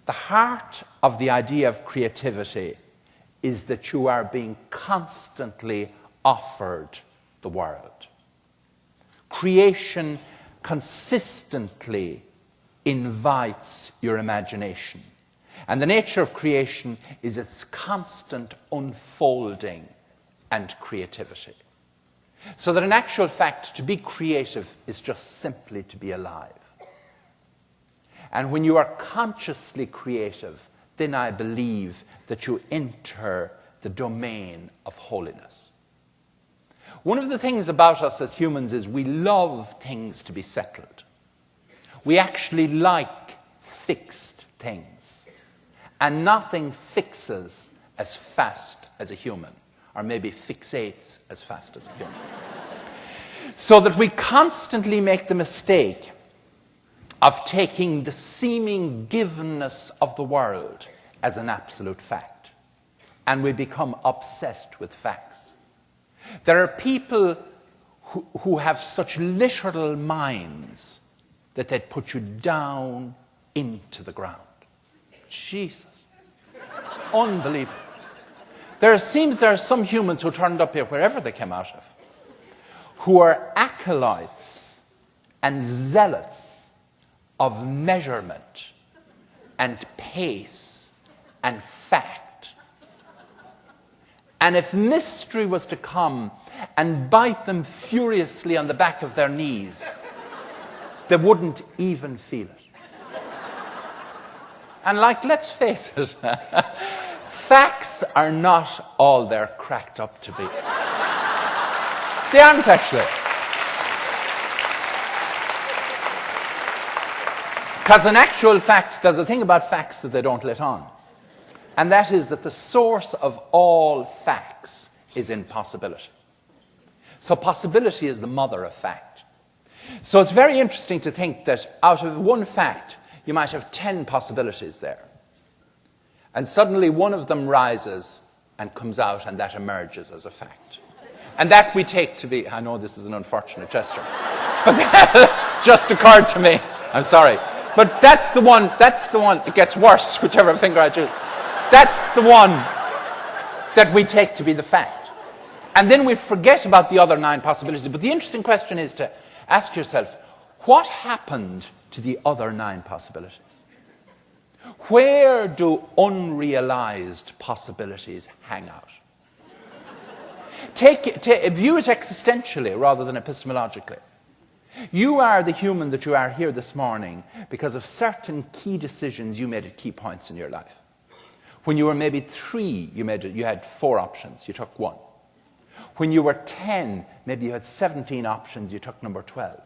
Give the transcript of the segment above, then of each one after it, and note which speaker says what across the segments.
Speaker 1: The heart of the idea of creativity is that you are being constantly offered the world. Creation consistently invites your imagination. And the nature of creation is its constant unfolding and creativity. So that in actual fact, to be creative is just simply to be alive. And when you are consciously creative, then I believe that you enter the domain of holiness. One of the things about us as humans is we love things to be settled. We actually like fixed things. And nothing fixes as fast as a human, or maybe fixates as fast as a human. So that we constantly make the mistake of taking the seeming givenness of the world as an absolute fact. And we become obsessed with facts. There are people who have such literal minds that they'd put you down into the ground. Jesus. It's unbelievable. There are some humans who turned up here, wherever they came out of, who are acolytes and zealots of measurement and pace and fact. And if mystery was to come and bite them furiously on the back of their knees, they wouldn't even feel it. And let's face it, facts are not all they're cracked up to be. They aren't actually. Because in actual fact, there's a thing about facts that they don't let on. And that is that the source of all facts is in possibility. So possibility is the mother of fact. So it's very interesting to think that out of one fact, you might have 10 possibilities there. And suddenly one of them rises and comes out, and that emerges as a fact. And that we take to be, I know this is an unfortunate gesture, but that just occurred to me. I'm sorry. But that's the one, it gets worse, whichever finger I choose. That's the one that we take to be the fact. And then we forget about the other 9 possibilities. But the interesting question is to ask yourself, what happened to the other 9 possibilities? Where do unrealized possibilities hang out? View it existentially rather than epistemologically. You are the human that you are here this morning because of certain key decisions you made at key points in your life. When you were maybe 3, you had 4 options, you took 1. When you were 10, maybe you had 17 options, you took number 12.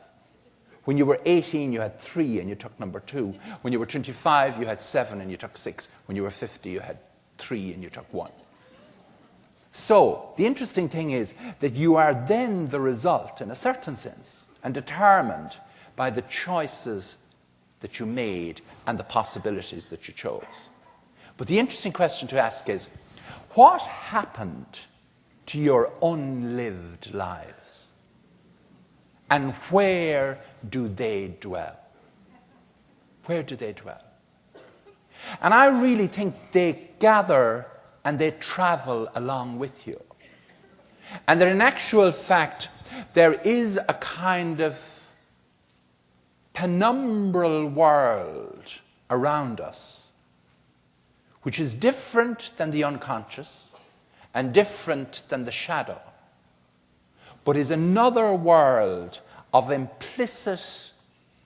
Speaker 1: When you were 18, you had 3 and you took number 2. When you were 25, you had 7 and you took 6. When you were 50, you had 3 and you took 1. So, the interesting thing is that you are then the result, in a certain sense, and determined by the choices that you made and the possibilities that you chose. But the interesting question to ask is, what happened to your unlived lives? And where do they dwell? Where do they dwell? And I really think they gather and they travel along with you. And that in actual fact, there is a kind of penumbral world around us, which is different than the unconscious and different than the shadow, but is another world of implicit,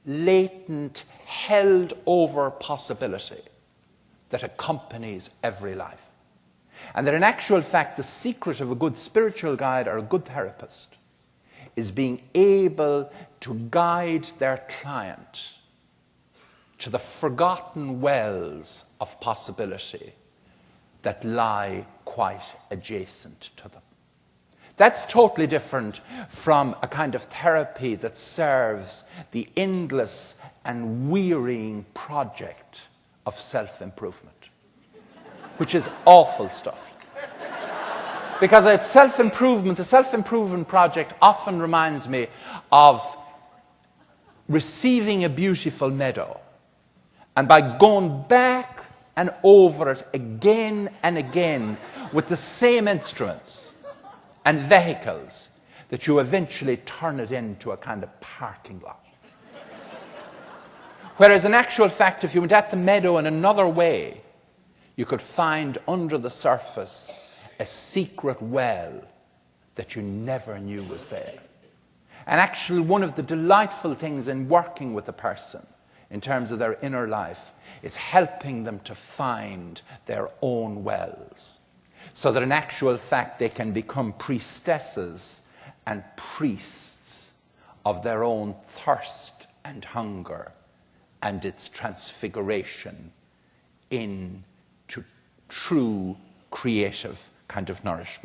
Speaker 1: latent, held-over possibility that accompanies every life. And that in actual fact, the secret of a good spiritual guide or a good therapist is being able to guide their client to the forgotten wells of possibility that lie quite adjacent to them. That's totally different from a kind of therapy that serves the endless and wearying project of self-improvement, which is awful stuff. Because it's self-improvement, the self-improvement project often reminds me of receiving a beautiful meadow. And by going back and over it again and again with the same instruments and vehicles that you eventually turn it into a kind of parking lot. Whereas in actual fact, if you went at the meadow in another way, you could find under the surface a secret well that you never knew was there. And actually, one of the delightful things in working with a person in terms of their inner life is helping them to find their own wells, so that in actual fact they can become priestesses and priests of their own thirst and hunger and its transfiguration into true creative kind of nourishment.